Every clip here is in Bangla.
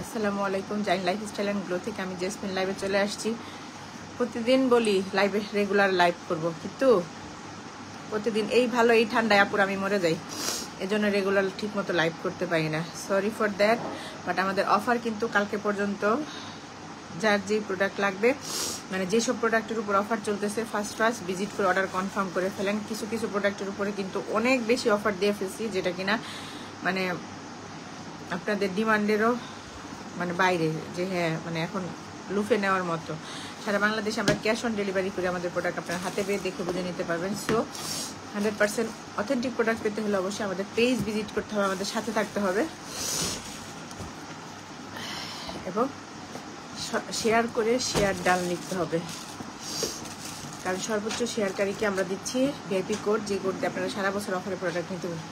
আসসালামু আলাইকুম। জাইন লাইফস্টাইল অ্যান্ড গ্লো থেকে আমি জেসমিন লাইভে চলে আসছি। প্রতিদিন বলি লাইভে রেগুলার লাইভ করব, কিন্তু প্রতিদিন এই ভালো এই ঠান্ডায় আপুর আমি মরে যাই, এজন্য রেগুলার ঠিক মতো লাইভ করতে পারি না, সরি ফর দ্যাট। বাট আমাদের অফার কিন্তু কালকে পর্যন্ত। যার যে প্রোডাক্ট লাগবে, মানে যেসব প্রোডাক্টের উপর অফার চলতেছে, ফার্স্ট ভিজিট করে অর্ডার কনফার্ম করে ফেলেন। কিছু কিছু প্রোডাক্টের উপরে কিন্তু অনেক বেশি অফার দিয়ে ফেলছি, যেটা কিনা মানে আপনাদের ডিমান্ডেরও মানে বাইরে, যে হ্যাঁ মানে এখন লুফে নেওয়ার মতো। সারা বাংলাদেশে আমরা ক্যাশ অন ডেলিভারি করে আমাদের প্রোডাক্ট আপনার হাতে পেয়ে দেখে বুঝে নিতে পারবেন। সো 100% অথেন্টিক প্রোডাক্ট পেতে হলে অবশ্যই আমাদের পেজ ভিজিট করতে হবে, আমাদের সাথে থাকতে হবে এবং শেয়ার করে শেয়ার ডান লিখতে হবে, কারণ সর্বোচ্চ শেয়ারকারীকে আমরা দিচ্ছি ভিআইপি কোড, যে কোড দিয়ে আপনারা সারা বছর অফারে প্রোডাক্ট নিতে পারেন।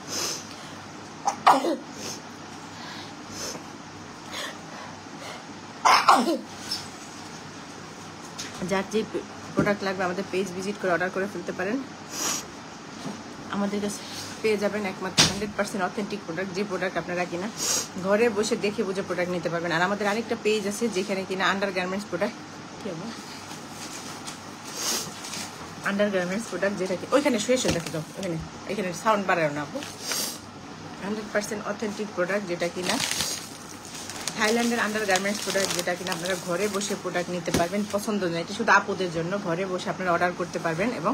যার যে প্রোডাক্ট লাগবে আমাদের পেজ ভিজিট করে অর্ডার করে ফেলতে পারেন। আমাদের কাছে পেয়ে যাবেন একমাত্র 100% অথেন্টিক প্রোডাক্ট, যে প্রোডাক্ট আপনারা কিনা ঘরে বসে দেখে বুঝে প্রোডাক্ট নিতে পারবেন। আর আমাদের আরেকটা পেজ আছে যেখানে কিনা আন্ডারগার্মেন্টস প্রোডাক্ট, কি হবে আন্ডারগার্মেন্টস প্রোডাক্ট, যেটা কি ওইখানে শুয়ে দেখে যাও, এখানে সাউন্ড বাড়ানো না, 100% অথেন্টিক প্রোডাক্ট, যেটা কিনা থাইল্যান্ডের আন্ডারগার্মেন্টস প্রোডাক্ট, যেটা কিনা আপনারা ঘরে বসে প্রোডাক্ট নিতে পারবেন। পছন্দ নয়, এটা শুধু আপুদের জন্য, ঘরে বসে আপনারা অর্ডার করতে পারবেন এবং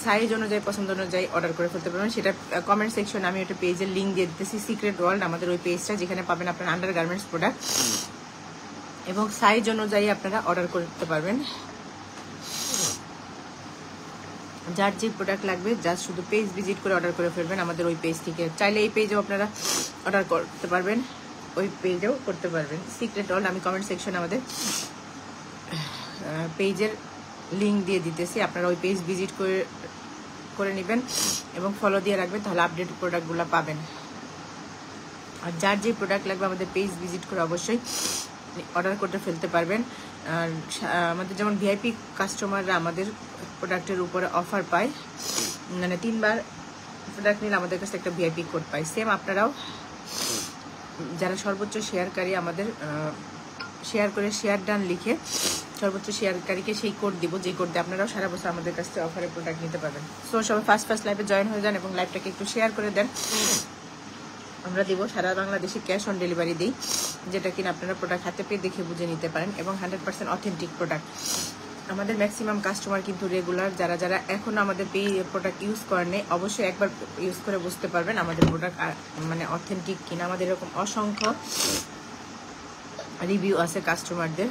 সাইজ অনুযায়ী পছন্দ অনুযায়ী অর্ডার করে ফেলতে পারবেন। সেটা কমেন্ট সেকশনে আমি একটা পেজের লিঙ্ক দিয়ে দিতেছি, সিক্রেট ওয়ার্ল্ড আমাদের ওই পেজটা, যেখানে পাবেন আপনার আন্ডারগার্মেন্টস প্রোডাক্ট এবং সাইজ অনুযায়ী আপনারা অর্ডার করতে পারবেন। যার যে প্রোডাক্ট লাগবে জাস্ট শুধু পেজ ভিজিট করে অর্ডার করে ফেলবেন আমাদের ওই পেজ থেকে। চাইলে এই পেজেও আপনারা অর্ডার করতে পারবেন, ওই পেজেও করতে পারবেন। সিক্রেট ওয়ার্ল্ড আমি কমেন্ট সেকশনে আমাদের পেজের লিঙ্ক দিয়ে দিতেছি, আপনারা ওই পেজ ভিজিট করে নেবেন এবং ফলো দিয়ে রাখবেন, তাহলে আপডেট প্রোডাক্টগুলো পাবেন। আর যার যে প্রোডাক্ট লাগবে আমাদের পেজ ভিজিট করে অবশ্যই অর্ডার করতে ফেলতে পারবেন। আর আমাদের যেমন ভিআইপি কাস্টমাররা আমাদের প্রোডাক্টের উপরে অফার পায়, মানে 3 বার প্রোডাক্ট নিলে আমাদের কাছে একটা ভিআইপি কোড পায়। সেম আপনারাও যারা সর্বোচ্চ শেয়ারকারী, আমাদের শেয়ার করে শেয়ার ডান লিখে সর্বোচ্চ শেয়ারকারীকে সেই কোড দিব, যে কোড দিয়ে আপনারাও সারা বছর আমাদের কাছ থেকে অফারে প্রোডাক্ট নিতে পারবেন। সো সবাই ফার্স্ট লাইভে জয়েন হয়ে যান এবং লাইভটাকে একটু শেয়ার করে দেন। আমরা দিব সারা বাংলাদেশে ক্যাশ অন ডেলিভারি দিই, যেটা কিনা আপনারা প্রোডাক্ট হাতে পেয়ে দেখে বুঝে নিতে পারেন এবং 100% অথেন্টিক প্রোডাক্ট। আমাদের ম্যাক্সিমাম কাস্টমার কিন্তু রেগুলার, যারা এখনো আমাদের প্রোডাক্ট ইউজ করেন অবশ্যই একবার ইউজ করে বুঝতে পারবেন আমাদের প্রোডাক্ট মানে অথেন্টিক কিনা। আমাদের এরকম অসংখ্য রিভিউ আছে কাস্টমারদের।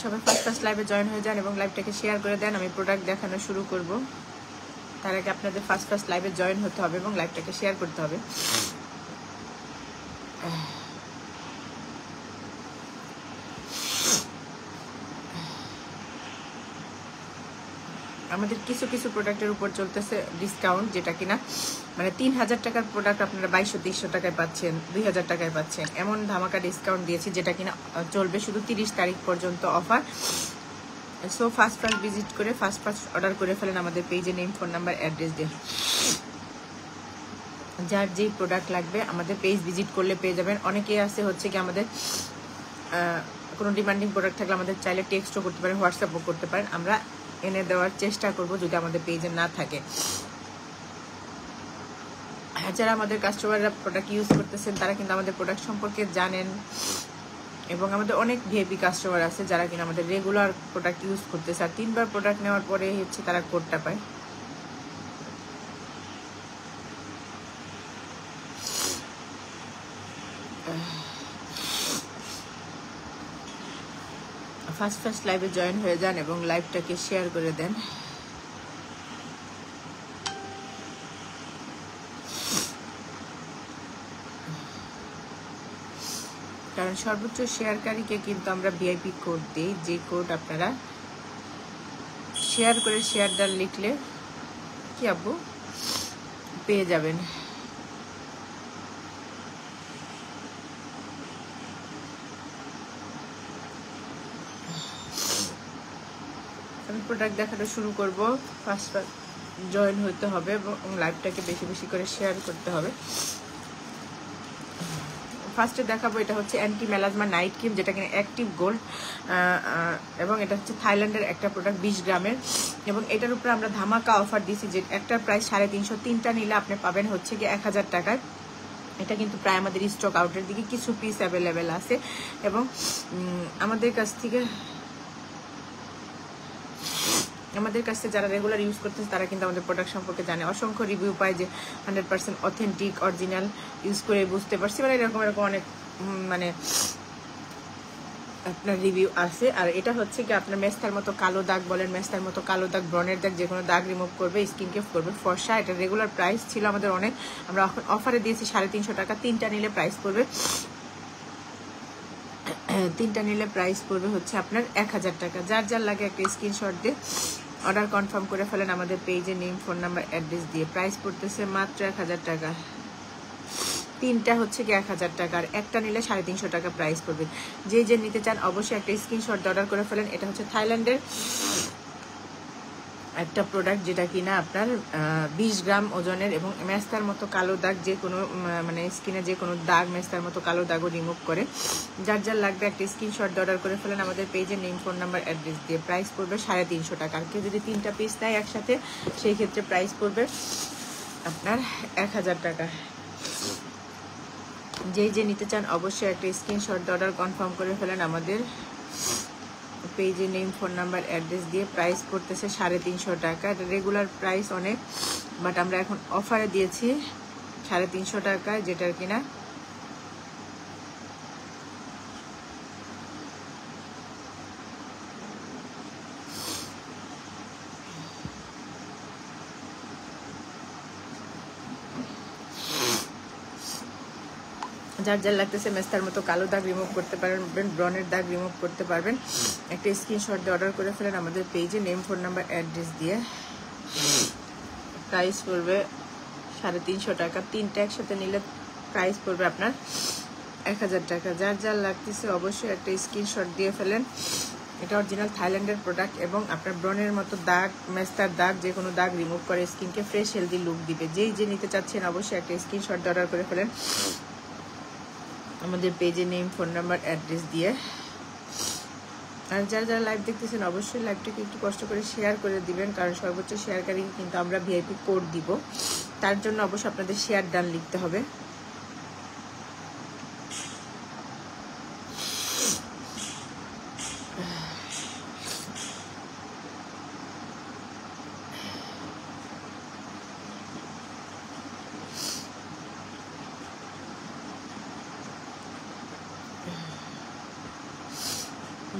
সবাই ফার্স্ট লাইভে জয়েন হয়ে যান এবং লাইভটাকে শেয়ার করে দেন। আমি প্রোডাক্ট দেখানো শুরু করব, তার আগে আপনাদের ফার্স্ট লাইভে জয়েন হতে হবে এবং লাইভটাকে শেয়ার করতে হবে। আমাদের কিছু কিছু প্রোডাক্টের উপর চলতেছে ডিসকাউন্ট, যেটা কিনা মানে 3000 টাকার প্রোডাক্ট আপনারা 2200-2300 টাকায় পাচ্ছেন, 2000 টাকায় পাচ্ছেন। এমন ধামাকা ডিসকাউন্ট দিয়েছি, যেটা কিনা চলবে শুধু 30 তারিখ পর্যন্ত অফার। সো ফার্স্ট ভিজিট করে ফার্স্ট অর্ডার করে ফেলেন আমাদের পেজে, নেম, ফোন নাম্বার, অ্যাড্রেস দিয়ে। যার যেই প্রোডাক্ট লাগবে আমাদের পেজ ভিজিট করলে পেয়ে যাবেন। অনেকেই আছে হচ্ছে কি আমাদের কোনো ডিমান্ডিং প্রোডাক্ট থাকলে আমাদের চাইলে টেক্সটও করতে পারেন, হোয়াটসঅ্যাপও করতে পারেন, আমরা এনে দেওয়ার চেষ্টা করব যদি আমাদের পেজে না থাকে। যারা আমাদের কাস্টমাররা প্রোডাক্ট ইউজ করতেছেন তারা কিন্তু আমাদের প্রোডাক্ট সম্পর্কে জানেন এবং আমাদের অনেক ভিআইপি কাস্টমার আছে যারা কিনা আমাদের রেগুলার প্রোডাক্ট ইউজ করতেছে, আর 3 বার প্রোডাক্ট নেওয়ার পরে হচ্ছে তারা কোডটা পায়। ফার্স্ট লাইভে জয়েন হয়ে যান এবং লাইভটাকে শেয়ার করে দেন। কারণ সর্বোচ্চ শেয়ারকারীকে কিন্তু আমরা ভিআইপি কোড দিই, যে কোড আপনারা শেয়ার করে শেয়ার ডান লিখলে কি আব্বু পেয়ে যাবেন। আমি প্রোডাক্ট দেখানো শুরু করব। ফার্স্ট জয়েন হতে হবে এবং লাইভটাকে বেশি বেশি করে শেয়ার করতে হবে। ফার্স্টে দেখাবো, এটা হচ্ছে অ্যান্টি মেলাজমা নাইট ক্রিম, যেটা কিনা অ্যাক্টিভ গোল্ড, এবং এটা হচ্ছে থাইল্যান্ডের একটা প্রোডাক্ট 20 গ্রামের, এবং এটার উপরে আমরা ধামাকা অফার দিয়েছি, যে একটার প্রাইস 350, 3টা নিলে আপনি পাবেন হচ্ছে কি 1000 টাকায়। এটা কিন্তু প্রায় আমাদের স্টক আউটের দিকে, কিছু পিস অ্যাভেলেবেল আছে, এবং আমাদের কাছ থেকে যারা রেগুলার ইউজ করতেছে তারা কিন্তু আমাদের প্রোডাক্ট সম্পর্কে জানে। অসংখ্য রিভিউ পায় যে 100% অথেন্টিক অরিজিনাল, ইউজ করে বুঝতে পারছি, মানে এরকম অনেক মানে আপনার রিভিউ আছে। আর এটা হচ্ছে কি আপনার মেস্তার মতো কালো দাগ বলেন, মেস্তার মতো কালো দাগ, ব্রনের দাগ, যে কোনো দাগ রিমুভ করবে, স্কিনকে করবে ফর্সা। এটা রেগুলার প্রাইস ছিল আমাদের অনেক, আমরা অফারে দিয়েছি 350 টাকা। 3টা নিলে প্রাইস পড়বে 3টা হচ্ছে আপনার 1000 টাকা। যার যার লাগে একটা স্ক্রিনশট দিয়ে অর্ডার কনফার্ম করে ফেলেন আমাদের পেজে, নেম, ফোন নাম্বার, অ্যাড্রেস দিয়ে। প্রাইস পড়তেছে মাত্র 1000 টাকা। 3টা হচ্ছে কি 1000 টাকা, আর একটা নিলে 350 টাকা প্রাইস পড়বে। যে নিতে চান অবশ্যই একটা স্ক্রিনশট অর্ডার করে ফেলেন। এটা হচ্ছে থাইল্যান্ডের একটা প্রোডাক্ট, যেটা কিনা আপনার 20 গ্রাম ওজনের, এবং মেস্তার মতো কালো দাগ, যে কোনো মানে স্কিনে যে কোনো দাগ, মেস্তার মতো কালো দাগও রিমুভ করে। যার যার লাগবে একটা স্ক্রিনশট অর্ডার করে ফেলেন আমাদের পেজে, নেম, ফোন নাম্বার, অ্যাড্রেস দিয়ে। প্রাইস পড়বে 350 টাকা। আর কেউ যদি 3টা পিস নেয় একসাথে, সেই ক্ষেত্রে প্রাইস পড়বে আপনার 1000 টাকা। যে নিতে চান অবশ্যই একটা স্ক্রিনশট অর্ডার কনফার্ম করে ফেলেন আমাদের পেজে, নেম, ফোন নাম্বার, অ্যাড্রেস দিয়ে। প্রাইস পড়তেছে 350 টাকা। এটা রেগুলার প্রাইস অনেক, বাট আমরা এখন অফারে দিয়েছি 350 টাকায়, যেটার কিনা যার যার লাগতেছে মেস্তার মতো কালো দাগ রিমুভ করতে পারবেন, ব্রনের দাগ রিমুভ করতে পারবেন। একটা স্ক্রিনশট দিয়ে অর্ডার করে ফেলেন আমাদের পেজে, নেম, ফোন নাম্বার, অ্যাড্রেস দিয়ে। প্রাইস পড়বে 350 টাকা। 3টা একসাথে নিলে প্রাইস পড়বে আপনার 1000 টাকা। যার যার লাগতেছে অবশ্যই একটা স্ক্রিনশট দিয়ে ফেলেন। এটা অরিজিনাল থাইল্যান্ডের প্রোডাক্ট, এবং আপনার ব্রনের মতো দাগ, মেস্তার দাগ, যে কোনো দাগ রিমুভ করে, স্কিনকে ফ্রেশ হেলদি লুক দিবে। যে নিতে চাচ্ছেন অবশ্যই একটা স্ক্রিনশট অর্ডার করে ফেলেন আমাদের পেজে, নেম, ফোন নাম্বার, অ্যাড্রেস দিয়ে। আর যারা লাইভ দেখতেছেন অবশ্যই লাইভটাকে একটু কষ্ট করে শেয়ার করে দিবেন, কারণ সর্বোচ্চ শেয়ারকারী কিন্তু আমরা ভিআইপি কোড দিব। তার জন্য অবশ্যই আপনাদের শেয়ার ডান লিখতে হবে।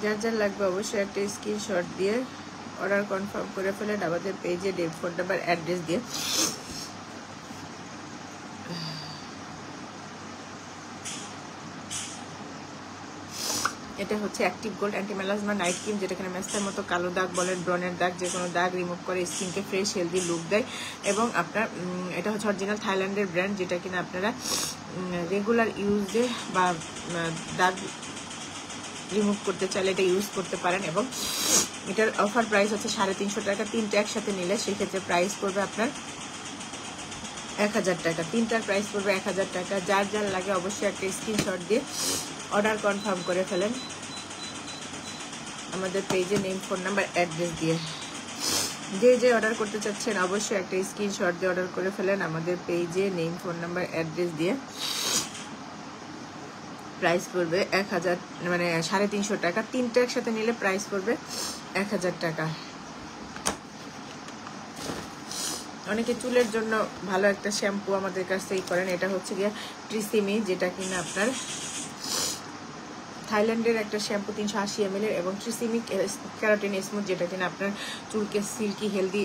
যার যার লাগবে অবশ্যই একটা স্ক্রিনশট দিয়ে অর্ডার কনফার্ম করে ফেলেন আমাদের পেজে, নেম, ফোন নাম্বার, অ্যাড্রেস দিয়ে। এটা হচ্ছে active gold anti melasma night cream, যেটা কিনা মেস্তার মতো কালো দাগ বলেন, ব্রনের দাগ, যে কোনো দাগ রিমুভ করে, স্কিনকে ফ্রেশ হেলদি লুক দেয়। এবং আপনার এটা হচ্ছে অরিজিনাল থাইল্যান্ডের ব্র্যান্ড, যেটা কিনা আপনারা রেগুলার ইউজে বা দাগ রিমুভ করতে চাইলে এটা ইউজ করতে পারেন। এবং এটার অফার প্রাইস হচ্ছে 350 টাকা। 3টা একসাথে নিলে সেক্ষেত্রে প্রাইস পড়বে আপনার 1000 টাকা। 3টার প্রাইস পড়বে 1000 টাকা। যার যার লাগে অবশ্যই একটা স্ক্রিনশট দিয়ে অর্ডার কনফার্ম করে ফেলেন আমাদের পেজে, নেম, ফোন নাম্বার, অ্যাড্রেস দিয়ে। যে অর্ডার করতে চাচ্ছেন অবশ্যই একটা স্ক্রিনশট দিয়ে অর্ডার করে ফেলেন আমাদের পেজে, নেম, ফোন নাম্বার, অ্যাড্রেস দিয়ে। প্রাইস পড়বে 1000, মানে 350 টাকা। 3টা একসাথে নিলে প্রাইস পড়বে 1000 টাকা। অনেকে চুলের জন্য ভালো একটা শ্যাম্পু আমাদের কাছ থেকেই করেন। এটা হচ্ছে গিয়ে ট্রিসিমি, যেটা কিনা আপনার থাইল্যান্ডের একটা শ্যাম্পু 380 ml এর, এবং ট্রিসিমি ক্যারাটিন স্মুথ, যেটা কিনা আপনার চুলকে সিল্কি হেলদি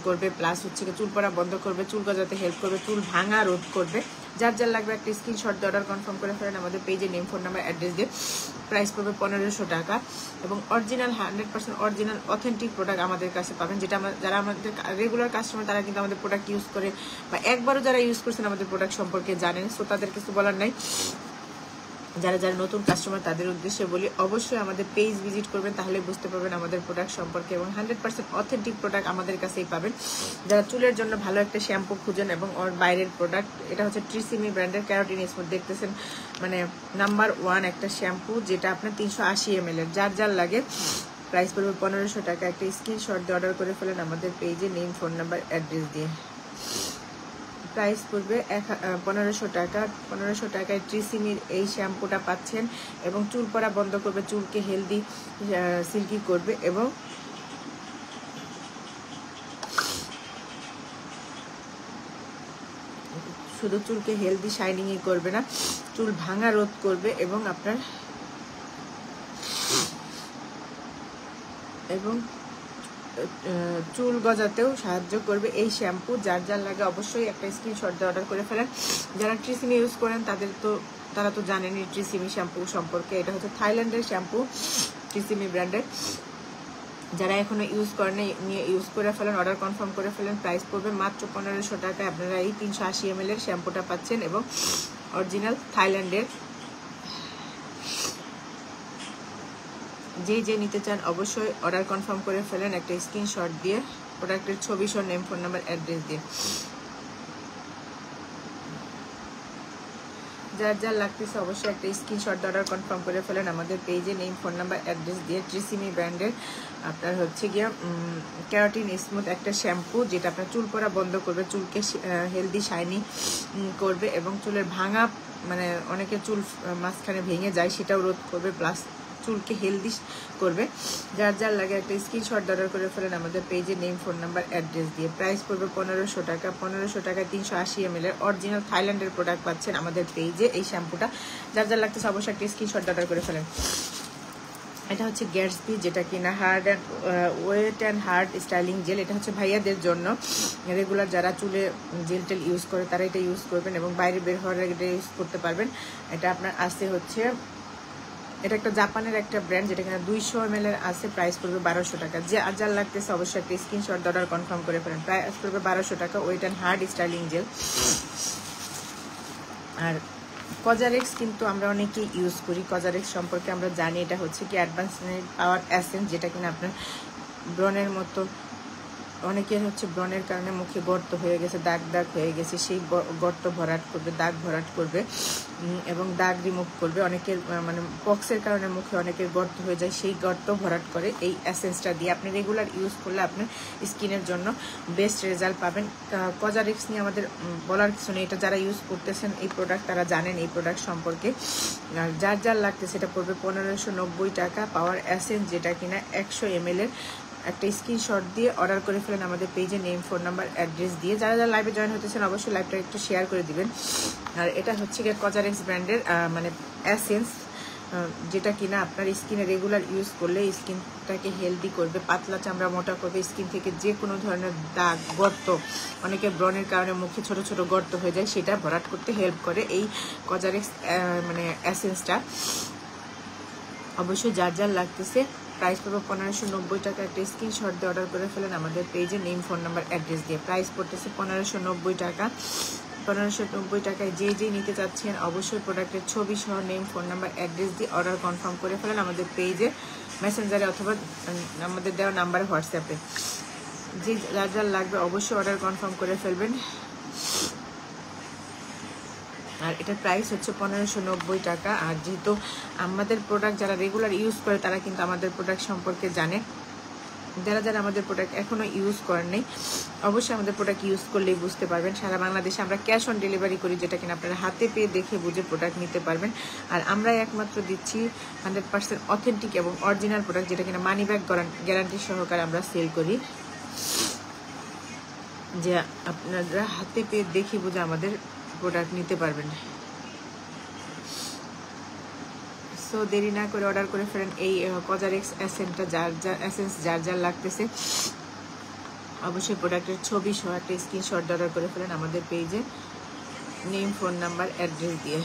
করবে, প্লাস হচ্ছে চুল পড়া বন্ধ করবে, চুল গজাতে হেল্প করবে, চুল ভাঙা রোধ করবে। যার যার লাগবে একটা স্ক্রিনশট দিয়ে অর্ডার কনফার্ম করে ফেলেন আমাদের পেজে, নেম, ফোন নাম্বার, অ্যাড্রেস দিয়ে। প্রাইস পড়বে 1500 টাকা। এবং অরিজিনাল 100% অরিজিনাল অথেন্টিক প্রোডাক্ট আমাদের কাছে পাবেন, যেটা যারা আমাদের রেগুলার কাস্টমার তারা কিন্তু আমাদের প্রোডাক্ট ইউজ করে, বা একবারও যারা ইউজ করছেন আমাদের প্রোডাক্ট সম্পর্কে জানেন, সো তাদের কিছু বলার নাই। যারা যারা নতুন কাস্টমার তাদের উদ্দেশ্যে বলি, অবশ্যই আমাদের পেজ ভিজিট করবেন, তাহলে বুঝতে পারবেন আমাদের প্রোডাক্ট সম্পর্কে, এবং 100% অথেন্টিক প্রোডাক্ট আমাদের কাছেই পাবেন। যারা চুলের জন্য ভালো একটা শ্যাম্পু খুঁজেন এবং ওর বাইরের প্রোডাক্ট, এটা হচ্ছে ট্রিসিমি ব্র্যান্ডের ক্যারাটিন স্মুথ, দেখতেছেন মানে নাম্বার 1 একটা শ্যাম্পু, যেটা আপনার 380 ml এর। যার যার লাগে প্রাইস পড়বে 1500 টাকা। একটা স্ক্রিনশট দিয়ে অর্ডার করে ফেলেন আমাদের পেজে, নেম, ফোন নাম্বার, অ্যাড্রেস দিয়ে। প্রাইস পড়বে 1500 টাকা। 1500 টাকায় ট্রিসিমির এই শ্যাম্পুটা পাচ্ছেন, এবং চুল পড়া বন্ধ করবে, চুলকে হেলদি সিল্কি করবে, এবং শুধু চুলকে হেলদি শাইনিংই করবে না, চুল ভাঙা রোধ করবে, এবং আপনার চুল গজাতেও সাহায্য করবে এই শ্যাম্পু। যার যার লাগে অবশ্যই একটা স্ক্রিনশট দিয়ে অর্ডার করে ফেলেন। যারা ট্রিসিমি ইউজ করেন তারা তো জানেনই ট্রিসিমি শ্যাম্পু সম্পর্কে। এটা হচ্ছে থাইল্যান্ডের শ্যাম্পু, ট্রিসিমি ব্র্যান্ডের। যারা এখনো ইউজ করেন নিয়ে ইউজ করে ফেলেন, অর্ডার কনফার্ম করে ফেলেন। প্রাইস পড়বে মাত্র 1500 টাকায়। আপনারা এই 380 ml এর শ্যাম্পুটা পাচ্ছেন, এবং অরিজিনাল থাইল্যান্ডের। যে নিতে চান অবশ্যই অর্ডার কনফার্ম করে ফেলেন একটা স্ক্রিনশট দিয়ে, প্রোডাক্টের ছবি সহ নেম, ফোন নাম্বার, অ্যাড্রেস দিয়ে। যার যার লাগতেছে অবশ্যই একটা স্ক্রিনশট দিয়ে অর্ডার কনফার্ম করে ফেলেন আমাদের পেজে, নেম, ফোন নাম্বার, অ্যাড্রেস দিয়ে। ট্রিসিমি ব্র্যান্ডের আপনার হচ্ছে গিয়ে ক্যারাটিন স্মুথ একটা শ্যাম্পু, যেটা আপনার চুল পড়া বন্ধ করবে, চুলকে হেলদি শাইনি করবে, এবং চুলের ভাঙা মানে অনেকে চুল মাঝখানে ভেঙে যায় সেটাও রোধ করবে, প্লাস চুলকে হেলদি করবে। যার যার লাগে একটা স্ক্রিনশট অর্ডার করে ফেলেন আমাদের পেজে, নেম, ফোন নাম্বার, অ্যাড্রেস দিয়ে। প্রাইস পড়বে 1500 টাকা। 1500 টাকায় 380 ml এর অরিজিনাল থাইল্যান্ডের প্রোডাক্ট পাচ্ছেন আমাদের পেজে, এই শ্যাম্পুটা। যার যার লাগতেছে অবশ্যই একটা স্ক্রিনশট অর্ডার করে ফেলেন। এটা হচ্ছে গ্যাটসবি, যেটা কিনা wet and hard styling gel. এটা হচ্ছে ভাইয়াদের জন্য, রেগুলার যারা চুলে জেল টেল ইউজ করে তারা এটা ইউজ করবেন, এবং বাইরে বের হওয়ার আগে এটা ইউজ করতে পারবেন। এটা আপনার আসতে হচ্ছে, এটা একটা জাপানের একটা ব্র্যান্ড, যেটা কিনা 200 ml এর আছে। প্রাইস পড়বে 1200 টাকা। যে যার লাগতেছে অবশ্যই একটা স্ক্রিনশট অর্ডার কনফার্ম করে ফেলেন। প্রাইস পড়বে 1200 টাকা, wet and hard styling gel. আর কজারেক্স কিন্তু আমরা অনেকেই ইউজ করি। কজারেক্স সম্পর্কে আমরা জানি, এটা হচ্ছে কি অ্যাডভান্স পাওয়ার এসেন্স, যেটা কিনা আপনার ব্রণের মতো, অনেকের হচ্ছে ব্রণের কারণে মুখে গর্ত হয়ে গেছে, দাগ দাগ হয়ে গেছে, সেই গর্ত ভরাট করবে, দাগ ভরাট করবে, এবং দাগ রিমুভ করবে। অনেকের মানে পক্সের কারণে মুখে অনেকের গর্ত হয়ে যায়, সেই গর্ত ভরাট করে এই এসেন্সটা দিয়ে। আপনি রেগুলার ইউজ করলে আপনার স্কিনের জন্য বেস্ট রেজাল্ট পাবেন। কজারেক্স নিয়ে আমাদের বলার কিছু নেই, এটা যারা ইউজ করতেছেন এই প্রোডাক্ট তারা জানেন এই প্রোডাক্ট সম্পর্কে। আর যার যার লাগতে সেটা পড়বে 1590 টাকা। পাওয়ার এসেন্স, যেটা কিনা 100 ml এর। একটা স্ক্রিনশট দিয়ে অর্ডার করে ফেলেন আমাদের পেজে, নেম, ফোন নাম্বার, অ্যাড্রেস দিয়ে। যারা যারা লাইভে জয়েন হতেছেন অবশ্যই লাইভটা একটু শেয়ার করে দিবেন। আর এটা হচ্ছে গিয়ে কজারেক্স ব্র্যান্ডের মানে এসেন্স, যেটা কিনা আপনার স্কিনে রেগুলার ইউজ করলে স্কিনটাকে হেলদি করবে, পাতলা চামড়া মোটা করবে, স্কিন থেকে যে কোনো ধরনের দাগ, গর্ত, অনেকের ব্রণের কারণে মুখে ছোট ছোট গর্ত হয়ে যায়, সেটা ভরাট করতে হেল্প করে এই কজারেক্স মানে এসেন্সটা। অবশ্যই যার যার লাগতেছে প্রাইস পড়বে 1590 টাকা। একটা স্ক্রিনশট দিয়ে অর্ডার করে ফেলেন আমাদের পেজে, নেম, ফোন নাম্বার, অ্যাড্রেস দিয়ে। প্রাইস পড়তেছে 1590 টাকা। 1590 টাকায় যে নিতে চাচ্ছেন অবশ্যই প্রোডাক্টের ছবি সহ নেম, ফোন নাম্বার, অ্যাড্রেস দিয়ে অর্ডার কনফার্ম করে ফেলেন আমাদের পেজে, মেসেঞ্জারে, অথবা আমাদের দেওয়া নাম্বারে, হোয়াটসঅ্যাপে। যে যার যার লাগবে অবশ্যই অর্ডার কনফার্ম করে ফেলবেন। আর এটার প্রাইস হচ্ছে 1590 টাকা। আর যেহেতু আমাদের প্রোডাক্ট যারা রেগুলার ইউজ করে তারা কিন্তু আমাদের প্রোডাক্ট সম্পর্কে জানে। যারা যারা আমাদের প্রোডাক্ট এখনও ইউজ করেন নাই অবশ্যই আমাদের প্রোডাক্ট ইউজ করলেই বুঝতে পারবেন। সারা বাংলাদেশে আমরা ক্যাশ অন ডেলিভারি করি, যেটা কিনা আপনারা হাতে পেয়ে দেখে বুঝে প্রোডাক্ট নিতে পারবেন। আর আমরা একমাত্র দিচ্ছি 100% অথেন্টিক এবং অরিজিনাল প্রোডাক্ট, যেটা কিনা মানি ব্যাক গ্যারান্টি সহকারে আমরা সেল করি, যে আপনারা হাতে পেয়ে দেখে বুঝে আমাদের প্রোডাক্ট নিতে পারবেন। সো দেরি না করে অর্ডার করে ফেলেন এই কজারেক্স এসেন্সটা। যার যার লাগতেছে অবশ্যই প্রোডাক্টের ছবি সহ একটা স্ক্রিনশট অর্ডার করে ফেলেন আমাদের পেজে, নেম, ফোন নাম্বার, অ্যাড্রেস দিয়ে।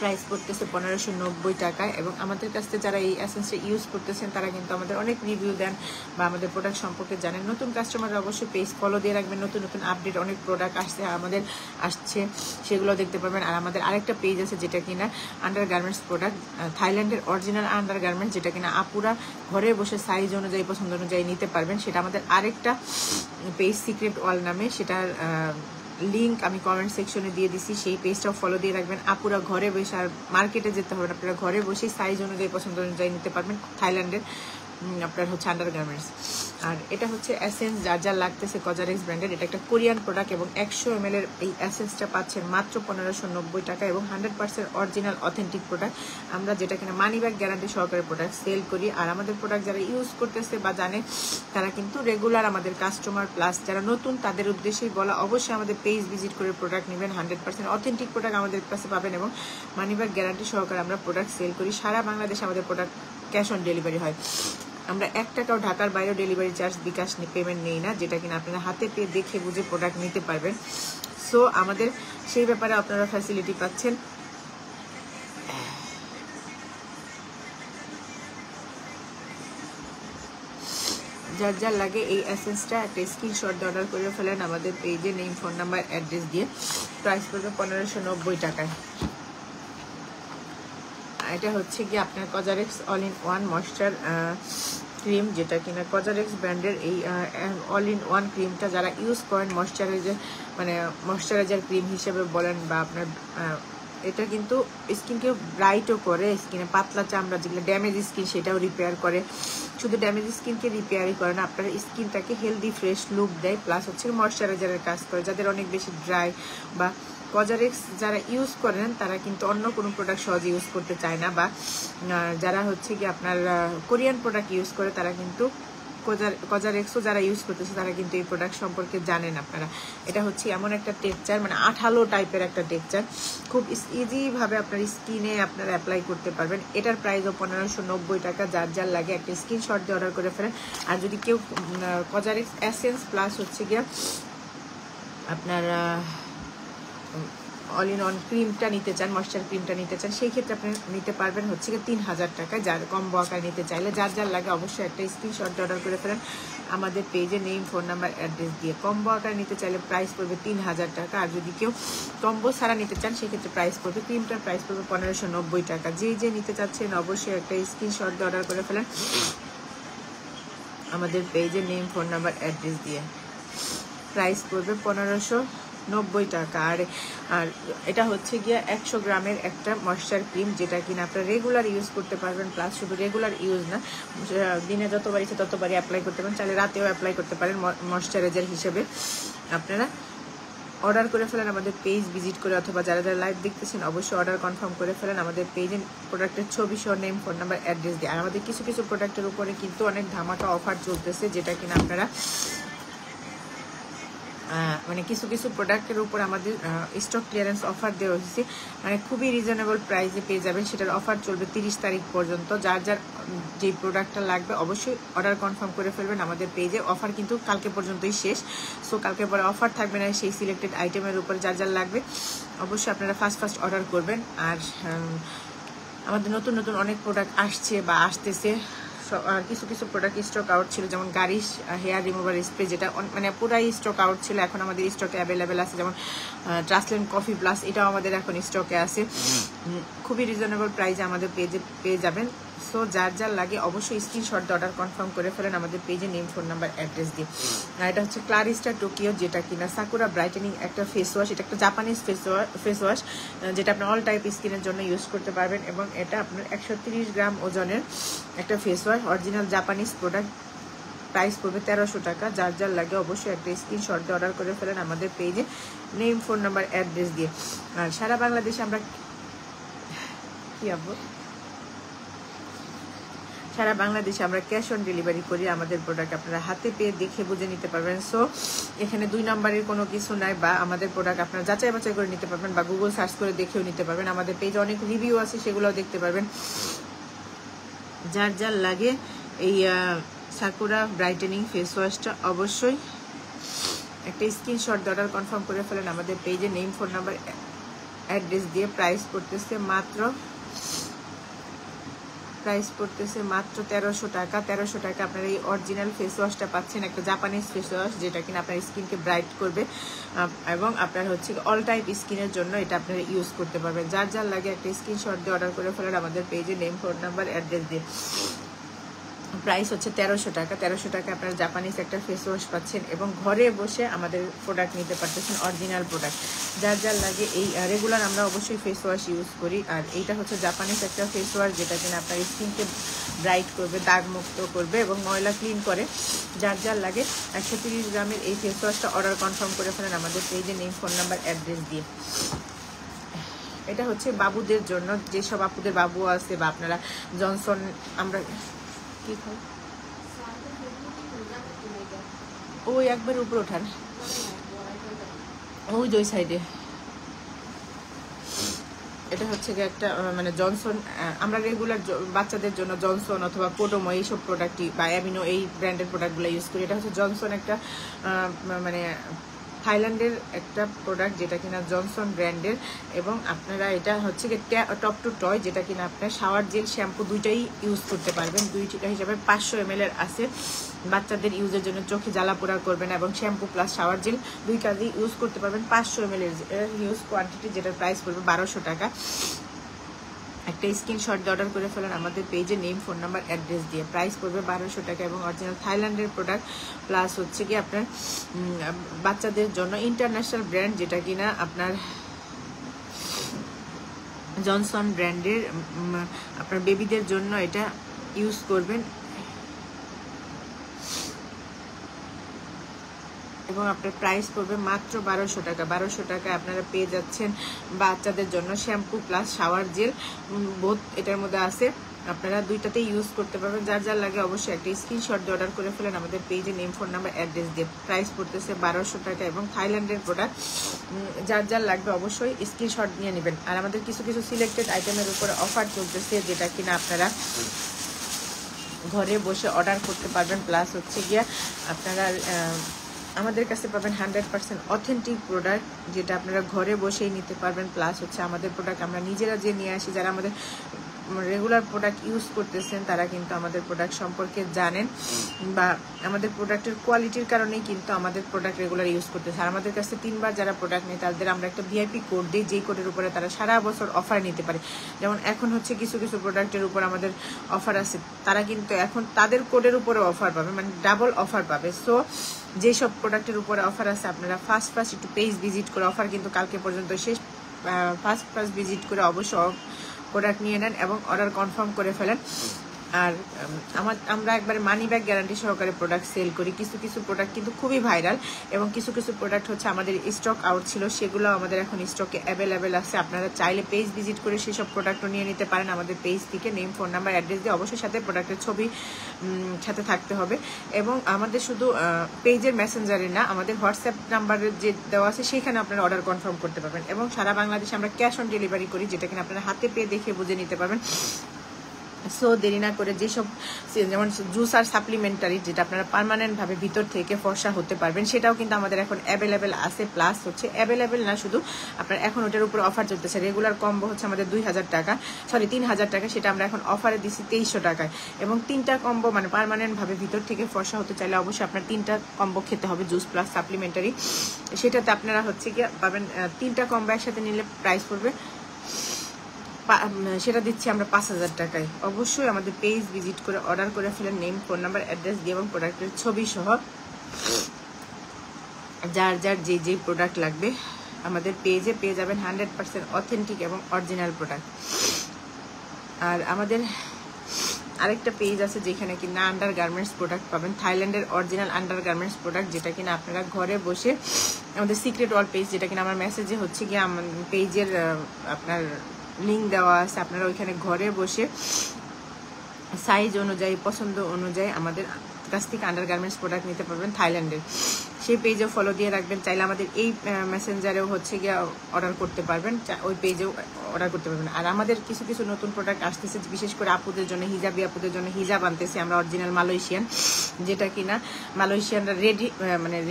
প্রাইস পড়তেছে 1590 টাকায়। এবং আমাদের কাছ থেকে যারা এই এসেন্সটা ইউজ করতেছেন তারা কিন্তু আমাদের অনেক রিভিউ দেন বা আমাদের প্রোডাক্ট সম্পর্কে জানেন। নতুন কাস্টমাররা অবশ্যই পেজ ফলো দিয়ে রাখবেন, নতুন নতুন আপডেট অনেক প্রোডাক্ট আসছে সেগুলো দেখতে পাবেন। আর আমাদের আরেকটা পেজ আছে যেটা কিনা আন্ডারগার্মেন্টস প্রোডাক্ট, থাইল্যান্ডের অরিজিনাল আন্ডারগার্মেন্টস, যেটা কিনা আপুরা ঘরে বসে সাইজ অনুযায়ী পছন্দ অনুযায়ী নিতে পারবেন। সেটা আমাদের আরেকটা পেজ সিক্রেট ওয়াল নামে, সেটার লিঙ্ক আমি কমেন্ট সেকশনে দিয়ে দিছি, সেই পেজটাও ফলো দিয়ে রাখবেন। আপুরা ঘরে বসে আর মার্কেটে যেতে হবে না, আপনারা ঘরে বসেই সাইজ অনুযায়ী পছন্দ অনুযায়ী নিতে পারবেন থাইল্যান্ডের আপনার হচ্ছে আন্ডারগার্মেন্টস। আর এটা হচ্ছে এসেন্স, যার লাগতেছে কজারেক্স ব্র্যান্ডের, এটা একটা কোরিয়ান প্রোডাক্ট এবং 100 ml এর এই এসেন্সটা পাচ্ছেন মাত্র 1590 টাকা এবং 100% অরিজিনাল অথেন্টিক প্রোডাক্ট। আমরা যেটা কিনা মানি ব্যাক গ্যারান্টি সহকারে প্রোডাক্ট সেল করি। আর আমাদের প্রোডাক্ট যারা ইউজ করতেছে বা জানে তারা কিন্তু রেগুলার আমাদের কাস্টমার, প্লাস যারা নতুন তাদের উদ্দেশ্যেই বলা, অবশ্যই আমাদের পেজ ভিজিট করে প্রোডাক্ট নেবেন। 100% অথেন্টিক প্রোডাক্ট আমাদের কাছে পাবেন এবং মানি ব্যাক গ্যারান্টি সহকারে আমরা প্রোডাক্ট সেল করি। সারা বাংলাদেশে আমাদের প্রোডাক্ট ক্যাশ অন ডেলিভারি হয়। আমরা 1 টাকাও ঢাকার বাইরেও ডেলিভারি চার্জ বিকাশ পেমেন্ট নেই না, যেটা কিনা আপনারা হাতে পেয়ে দেখে বুঝে প্রোডাক্ট নিতে পারবেন। সো আমাদের সেই ব্যাপারে আপনারা ফ্যাসিলিটি পাচ্ছেন। যার লাগে এই এসেন্সটা একটা স্ক্রিনশট দিয়ে অর্ডার করে ফেলেন আমাদের পেজে, নেম, ফোন নাম্বার, অ্যাড্রেস দিয়ে। প্রাইস পড়বে 1590 টাকায়। এটা হচ্ছে কি আপনার কজারেক্স all in one moisture cream, যেটা কিনা কজারেক্স ব্র্যান্ডের এই অল ইন ওয়ান ক্রিমটা যারা ইউজ করেন ময়েশ্চারাইজার ক্রিম হিসেবে বলেন বা আপনার এটা কিন্তু স্কিনকে ব্রাইটও করে, স্কিনে পাতলা চামড়া যেগুলো ড্যামেজ স্কিন সেটাও রিপেয়ার করে। শুধু ড্যামেজ স্কিনকে রিপেয়ারই করে না, আপনার স্কিনটাকে হেলদি ফ্রেশ লুক দেয়, প্লাস হচ্ছে ময়েশ্চারাইজারের কাজ করে যাদের অনেক বেশি ড্রাই বা কজারেক্স যারা ইউজ করেন তারা কিন্তু অন্য কোনো প্রোডাক্ট সহজে ইউজ করতে চায় না, বা যারা হচ্ছে কি আপনার কোরিয়ান প্রোডাক্ট ইউজ করে তারা কিন্তু কজারেক্সও যারা ইউজ করতেছে তারা কিন্তু এই প্রোডাক্ট সম্পর্কে জানেন আপনারা। এটা হচ্ছে এমন একটা টেক্সচার, মানে আঠালো টাইপের একটা টেক্সচার, খুব ইজিভাবে আপনার স্কিনে আপনারা অ্যাপ্লাই করতে পারবেন। এটার প্রাইসও 1590 টাকা। যার লাগে একটা স্ক্রিনশট দিয়ে অর্ডার করে ফেলেন। আর যদি কেউ কজারেক্স এসেন্স প্লাস হচ্ছে গিয়ে আপনার অল ইন ওয়ান ক্রিমটা নিতে চান, ময়েশ্চার ক্রিমটা নিতে চান, সেই ক্ষেত্রে আপনি নিতে পারবেন হচ্ছে 3000 টাকায়। যার কম্বো আকারে নিতে চাইলে যার লাগে অবশ্যই একটা স্ক্রিনশট অর্ডার করে ফেলেন আমাদের পেজে, নেম, ফোন নাম্বার, অ্যাড্রেস দিয়ে। কম্বো আকারে নিতে চাইলে প্রাইস পড়বে 3000 টাকা। আর যদি কেউ কম্বো ছাড়া নিতে চান সেক্ষেত্রে প্রাইস পড়বে, ক্রিমটার প্রাইস পড়বে 1590 টাকা। যে নিতে চাচ্ছেন অবশ্যই একটা স্ক্রিনশট দিয়ে অর্ডার করে ফেলেন আমাদের পেজে, নেম, ফোন নাম্বার, অ্যাড্রেস দিয়ে। প্রাইস পড়বে 1590 টাকা। আর এটা হচ্ছে গিয়ে 100 গ্রামের একটা ময়েশ্চার ক্রিম, যেটা কিনা আপনারা রেগুলার ইউজ করতে পারবেন, প্লাস শুধু রেগুলার ইউজ না, দিনে যতবার ইচ্ছে ততবারই অ্যাপ্লাই করতে পারেন, চাইলে রাতেও অ্যাপ্লাই করতে পারেন ময়েশ্চারাইজার হিসেবে। আপনারা অর্ডার করে ফেলেন আমাদের পেজ ভিজিট করে, অথবা যারা লাইভ দেখতেছেন অবশ্যই অর্ডার কনফার্ম করে ফেলেন আমাদের পেজে, প্রোডাক্টের ছবি সহ, নেম, ফোন নাম্বার, অ্যাড্রেস দিয়ে। আর আমাদের কিছু প্রোডাক্টের উপরে কিন্তু অনেক ধামাকা অফার চলতেছে, যেটা কিনা আপনারা মানে কিছু প্রোডাক্টের উপর আমাদের স্টক ক্লিয়ারেন্স অফার দেওয়া হয়েছে, মানে খুবই রিজনেবল প্রাইসে পেয়ে যাবেন। সেটার অফার চলবে 30 তারিখ পর্যন্ত। যার যেই প্রোডাক্টটা লাগবে অবশ্যই অর্ডার কনফার্ম করে ফেলবেন আমাদের পেজে। অফার কিন্তু কালকে পর্যন্তই শেষ, সো কালকে পরে অফার থাকবে না সেই সিলেক্টেড আইটেমের উপরে। যার লাগবে অবশ্যই আপনারা ফার্স্ট অর্ডার করবেন। আর আমাদের নতুন অনেক প্রোডাক্ট আসছে বা আসতেছে। কিছু প্রোডাক্ট স্টক আউট ছিল, যেমন গারিশ হেয়ার রিমুভার স্প্রে, যেটা মানে পুরাই স্টক আউট ছিল, এখন আমাদের স্টকে অ্যাভেলেবেল আছে। যেমন ট্রান্সলেন্ট কফি প্লাস, এটাও আমাদের এখন স্টকে আছে। খুবই রিজনেবল প্রাইসে আমাদের পেজে পেয়ে যাবেন। সো যার লাগে অবশ্যই স্ক্রিনশট দিয়ে অর্ডার কনফার্ম করে ফেলেন আমাদের পেজে, নেম, ফোন নাম্বার, অ্যাড্রেস দিয়ে। আর এটা হচ্ছে ক্লারিস্টা টোকিও, যেটা কিনা সাকুরা ব্রাইটেনিং একটা ফেস ওয়াশ। এটা একটা জাপানিজ ফেস ওয়াশ, যেটা আপনার অল টাইপ স্কিনের জন্য ইউজ করতে পারবেন। এবং এটা আপনার 130 গ্রাম ওজনের একটা face wash, original Japanese product. Price পড়বে 1300 টাকা। যার লাগে অবশ্যই একটা স্ক্রিনশট দিয়ে অর্ডার করে ফেলেন আমাদের পেজে, নেম, ফোন নাম্বার, অ্যাড্রেস দিয়ে। আর সারা বাংলাদেশে আমরা সারা বাংলাদেশে আমরা ক্যাশ অন ডেলিভারি করি। আমাদের প্রোডাক্ট আপনারা হাতে পেয়ে দেখে বুঝে নিতে পারবেন। সো এখানে 2 নম্বরের কোনো কিছু নাই, বা আমাদের প্রোডাক্ট আপনারা যাচাই বাছাই করে নিতে পারবেন, বা গুগল সার্চ করে দেখেও নিতে পারবেন। আমাদের পেজে অনেক রিভিউ আছে, সেগুলোও দেখতে পারবেন। যার লাগে এই সাকুরা ব্রাইটেনিং ফেস ওয়াশটা অবশ্যই একটা স্ক্রিনশট অর্ডার কনফার্ম করে ফেলেন আমাদের পেজে, নেম, ফোন নাম্বার, অ্যাড্রেস দিয়ে প্রাইস পড়তেছে মাত্র 1300 টাকা। 1300 টাকা আপনারা এই অরিজিনাল ফেস ওয়াশটা পাচ্ছেন, একটা জাপানিজ ফেস ওয়াশ যেটা কিনা আপনার স্কিনকে ব্রাইট করবে এবং আপনার হচ্ছে অল টাইপ স্কিনের জন্য এটা আপনারা ইউজ করতে পারবেন। যার যার লাগে একটা স্ক্রিনশট দিয়ে অর্ডার করে ফেলেন আমাদের পেজে, নেম, ফোন নাম্বার, অ্যাড্রেস দিয়ে। প্রাইস হচ্ছে 1300 টাকা। 1300 টাকা আপনারা জাপানিজ একটা ফেস ওয়াশ পাচ্ছেন এবং ঘরে বসে আমাদের প্রোডাক্ট নিতে পারতেছেন, অরিজিনাল প্রোডাক্ট। যার যার লাগে এই রেগুলার আমরা অবশ্যই ফেস ওয়াশ ইউজ করি, আর এইটা হচ্ছে জাপানিজ একটা ফেস ওয়াশ যেটা কিনা আপনার স্কিনকে ব্রাইট করবে, দাগমুক্ত করবে এবং ময়লা ক্লিন করে। যার যার লাগে 130 গ্রামের এই ফেস ওয়াশটা অর্ডার কনফার্ম করে ফেলেন আমাদের পেজে, নেম, ফোন নাম্বার, অ্যাড্রেস দিয়ে। এটা হচ্ছে বাবুদের জন্য, যেসব আপুদের বাবু আছে বা আপনারা জনসন, আমরা কি খাই ওই একবার উপরে ওঠান, ওই দুই সাইডে। এটা হচ্ছে একটা মানে জনসন, আমরা রেগুলার বাচ্চাদের জন্য জনসন অথবা কোডোমো এইসব প্রোডাক্টই বা অ্যামিনো এই ব্র্যান্ডের প্রোডাক্টগুলো ইউজ করি। এটা হচ্ছে জনসন একটা মানে থাইল্যান্ডের একটা প্রোডাক্ট যেটা কিনা জনসন ব্র্যান্ডের, এবং আপনারা এটা হচ্ছে টপ টু টয় যেটা কিনা আপনার শাওয়ার জেল, শ্যাম্পু দুইটাই ইউজ করতে পারবেন। দুইটা হিসাবে 500 ml আছে বাচ্চাদের ইউজের জন্য, চোখে জ্বালা পোড়া করবে না, এবং শ্যাম্পু প্লাস শাওয়ার জেল দুই কাজেই ইউজ করতে পারবেন। 500 ml এর ইউজ কোয়ান্টিটি, যেটার প্রাইস পড়বে 1200 টাকা। একটা স্ক্রিনশট দিয়ে অর্ডার করে ফেলেন আমাদের পেজে, নেম, ফোন নাম্বার, অ্যাড্রেস দিয়ে। প্রাইস পড়বে 1200 টাকা এবং অরিজিনাল থাইল্যান্ডের প্রোডাক্ট, প্লাস হচ্ছে কি আপনার বাচ্চাদের জন্য ইন্টারন্যাশনাল ব্র্যান্ড যেটা কিনা আপনার জনসন ব্র্যান্ডের, আপনার বেবিদের জন্য এটা ইউজ করবেন এবং আপনার প্রাইস পড়বে মাত্র 1200 টাকা। 1200 টাকা আপনারা পেয়ে যাচ্ছেন বাচ্চাদের জন্য shampoo plus shower gel, both এটার মধ্যে আছে, আপনারা দুইটাতেই ইউজ করতে পারবেন। যার যার লাগে অবশ্যই একটা স্ক্রিনশট দিয়ে অর্ডার করে ফেলেন আমাদের পেজে, নেম, ফোন নাম্বার, অ্যাড্রেস দিয়ে। প্রাইস পড়তেছে 1200 টাকা এবং থাইল্যান্ডের প্রোডাক্ট। যার যার লাগবে অবশ্যই স্ক্রিনশট নিয়ে নেবেন। আর আমাদের কিছু কিছু সিলেক্টেড আইটেমের উপরে অফার চলতেছে যেটা কিনা আপনারা ঘরে বসে অর্ডার করতে পারবেন, প্লাস হচ্ছে গিয়া আপনারা আমাদের কাছে পাবেন 100% অথেন্টিক প্রোডাক্ট যেটা আপনারা ঘরে বসেই নিতে পারবেন। প্লাস হচ্ছে আমাদের প্রোডাক্ট আমরা নিজেরা যে নিয়ে আসি, যারা আমাদের রেগুলার প্রোডাক্ট ইউজ করতেছেন তারা কিন্তু আমাদের প্রোডাক্ট সম্পর্কে জানেন বা আমাদের প্রোডাক্টের কোয়ালিটির কারণেই কিন্তু আমাদের প্রোডাক্ট রেগুলার ইউজ করতেছে। আর আমাদের কাছে 3 বার যারা প্রোডাক্ট নেয় তাদের আমরা একটা ভিআইপি কোড দিই, যেই কোডের উপরে তারা সারা বছর অফার নিতে পারে। যেমন এখন হচ্ছে কিছু কিছু প্রোডাক্টের উপর আমাদের অফার আছে, তারা কিন্তু এখন তাদের কোডের উপরে অফার পাবে, মানে ডাবল অফার পাবে। সো যেসব প্রোডাক্টের উপরে অফার আছে আপনারা ফার্স্ট একটু পেজ ভিজিট করে, অফার কিন্তু কালকে পর্যন্ত শেষ, ফার্স্ট ভিজিট করে অবশ্যই প্রোডাক্ট নিয়ে নেন এবং অর্ডার কনফার্ম করে ফেলেন। আর আমরা একবারে মানি ব্যাক গ্যারান্টি সহকারে প্রোডাক্ট সেল করি। কিছু কিছু প্রোডাক্ট কিন্তু খুবই ভাইরাল এবং কিছু কিছু প্রোডাক্ট হচ্ছে আমাদের স্টক আউট ছিল, সেগুলো আমাদের এখন স্টকে অ্যাভেলেবেল আছে। আপনারা চাইলে পেজ ভিজিট করে সেসব প্রোডাক্টও নিয়ে নিতে পারেন আমাদের পেজ থেকে, নেম, ফোন নাম্বার, অ্যাড্রেস দিয়ে। অবশ্যই সাথে প্রোডাক্টের ছবি সাথে থাকতে হবে এবং আমাদের শুধু পেজের মেসেঞ্জারে না, আমাদের হোয়াটসঅ্যাপ নাম্বারের যে দেওয়া আছে সেখানে আপনারা অর্ডার কনফার্ম করতে পারবেন এবং সারা বাংলাদেশে আমরা ক্যাশ অন ডেলিভারি করি, যেটা কিনা আপনারা হাতে পেয়ে দেখে বুঝে নিতে পারবেন। সো দেরি না করে যেসব যেমন জুস আর সাপ্লিমেন্টারি যেটা আপনারা পার্মানেন্টভাবে ভিতর থেকে ফর্সা হতে পারবেন, সেটাও কিন্তু আমাদের এখন অ্যাভেলেবেল আছে। প্লাস হচ্ছে অ্যাভেলেবেল না শুধু, আপনার এখন ওটার উপর অফার চলতেছে। রেগুলার কম্বো হচ্ছে আমাদের 3000 টাকা, 3000 টাকা, সেটা আমরা এখন অফারে দিচ্ছি 2300 টাকায়। এবং 3টা কম্বো মানে পার্মানেন্টভাবে ভিতর থেকে ফর্সা হতে চাইলে অবশ্যই আপনার 3টা কম্বো খেতে হবে, জুস প্লাস সাপ্লিমেন্টারি। সেটাতে আপনারা হচ্ছে গিয়ে পাবেন 3টা কম্বো একসাথে নিলে প্রাইস পড়বে, সেটা দিচ্ছি আমরা 5000 টাকায়। অবশ্যই আমাদের পেজ ভিজিট করে অর্ডার করে ফেলেন, নেম, ফোন নাম্বার, অ্যাড্রেস দিয়ে এবং প্রোডাক্টের ছবি সহ। যার যার যে প্রোডাক্ট লাগবে আমাদের পেজে পেয়ে যাবেন 100% অথেন্টিক এবং অরিজিনাল প্রোডাক্ট। আর আমাদের আরেকটা পেজ আছে যেখানে কিনা আন্ডার গার্মেন্টস প্রোডাক্ট পাবেন, থাইল্যান্ডের অরিজিনাল আন্ডার গার্মেন্টস প্রোডাক্ট, যেটা কিনা আপনারা ঘরে বসে আমাদের সিক্রেট ওয়াল পেজ, যেটা কিনা আমার মেসেজে হচ্ছে গিয়ে আমার পেজের আপনার লিঙ্ক দেওয়া আছে, আপনারা ওইখানে ঘরে বসে সাইজ অনুযায়ী, পছন্দ অনুযায়ী আমাদের কাছ থেকে আন্ডার গার্মেন্টস প্রোডাক্ট নিতে পারবেন থাইল্যান্ডের। সেই পেজেও ফলো দিয়ে রাখবেন। চাইলে আমাদের এই মেসেঞ্জারেও হচ্ছে গিয়ে অর্ডার করতে পারবেন, ওই পেজেও অর্ডার করতে পারবেন। আর আমাদের কিছু কিছু নতুন প্রোডাক্ট আসতেছে, বিশেষ করে আপুদের জন্য, হিজাবি আপুদের জন্য হিজাব আনতেছি আমরা অরিজিনাল মালয়েশিয়ান, যেটা কিনা মালয়েশিয়ানরা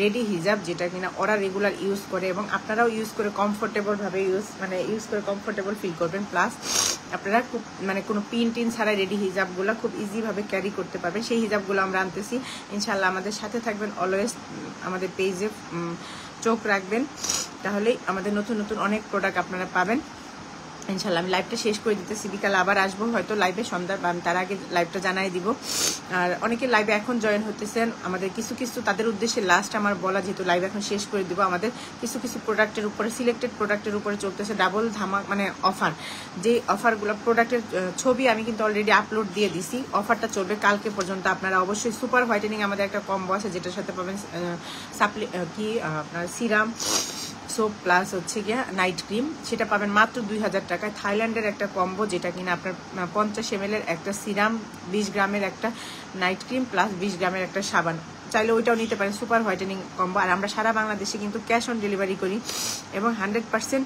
রেডি হিজাব, যেটা কিনা ওরা রেগুলার ইউজ করে এবং আপনারাও ইউজ করে কমফোর্টেবল ভাবে ইউজ করে কমফোর্টেবল ফিল করবেন। প্লাস আপনারা খুব কোনো পিন টিন ছাড়া রেডি হিজাবগুলো খুব ইজি ভাবে ক্যারি করতে পারবেন। সেই হিজাবগুলো আমরা আনতেছি, ইনশাল্লাহ আমাদের সাথে থাকবেন, অলওয়েজ আমাদের পেজে চোখ রাখবেন, তাহলেই আমাদের নতুন নতুন অনেক প্রোডাক্ট আপনারা পাবেন ইনশাল্লাহ। আমি লাইভটা শেষ করে দিতেছি, বিকালে আবার আসবো হয়তো লাইভে সন্ধ্যা, তার আগে লাইভটা জানাই দিব। আর অনেকে লাইভে এখন জয়েন হতেছেন, আমাদের কিছু কিছু তাদের উদ্দেশ্যে লাস্ট আমার বলা, যেহেতু লাইভ এখন শেষ করে দিব, আমাদের কিছু কিছু প্রোডাক্টের উপরে, সিলেক্টেড প্রোডাক্টের উপরে চলতেছে ডাবল ধামাক অফার। যে অফারগুলো, প্রোডাক্টের ছবি আমি কিন্তু অলরেডি আপলোড দিয়ে দিছি, অফারটা চলবে কালকে পর্যন্ত। আপনারা অবশ্যই সুপার হোয়াইটেনিং আমাদের একটা কম্বো আছে, যেটার সাথে পাবেন আপনার সিরাম, সোপ প্লাস হচ্ছে গিয়া নাইট ক্রিম, সেটা পাবেন মাত্র 2000 টাকায়। থাইল্যান্ডের একটা কম্বো, যেটা কিনা আপনার 50 ml একটা সিরাম, 20 গ্রামের একটা নাইট ক্রিম প্লাস 20 গ্রামের একটা সাবান, চাইলে ওইটাও নিতে পারেন, সুপার হোয়াইটেনিং কম্বো। আর আমরা সারা বাংলাদেশে কিন্তু ক্যাশ অন ডেলিভারি করি এবং 100%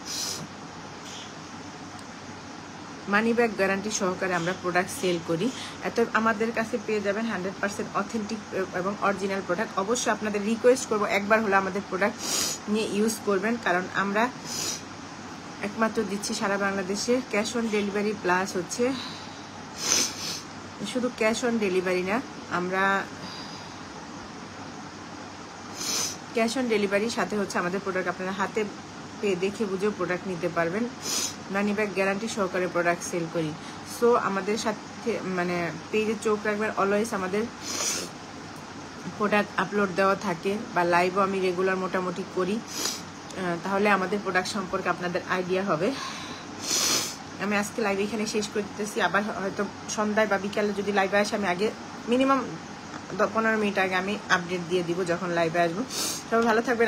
মানি ব্যাক গ্যারান্টি সহকারে আমরা প্রোডাক্ট সেল করি। এত আমাদের কাছে পেয়ে যাবেন 100% অথেন্টিক এবং অরিজিনাল প্রোডাক্ট। অবশ্যই আপনাদের রিকোয়েস্ট করবো একবার হলে আমাদের প্রোডাক্ট নিয়ে ইউজ করবেন, কারণ আমরা একমাত্র দিচ্ছি সারা বাংলাদেশে ক্যাশ অন ডেলিভারি, প্লাস হচ্ছে শুধু ক্যাশ অন ডেলিভারি না, আমরা ক্যাশ অন ডেলিভারির সাথে হচ্ছে আমাদের প্রোডাক্ট আপনারা হাতে পেয়ে দেখে বুঝেও প্রোডাক্ট নিতে পারবেন। মানি ব্যাক গ্যারান্টি সহকারে প্রোডাক্ট সেল করি। সো আমাদের সাথে পেজে চোখ রাখবেন, অলওয়েজ আমাদের প্রোডাক্ট আপলোড দেওয়া থাকে, বা লাইভও আমি রেগুলার মোটামুটি করি, তাহলে আমাদের প্রোডাক্ট সম্পর্কে আপনাদের আইডিয়া হবে। আমি আজকে লাইভ এখানে শেষ করে দিতেছি, আবার হয়তো সন্ধ্যায় বা বিকালে যদি লাইভে আসে, আমি আগে মিনিমাম 15 মিনিট আগে আমি আপডেট দিয়ে দিব যখন লাইভে আসবো। সবাই ভালো থাকবেন।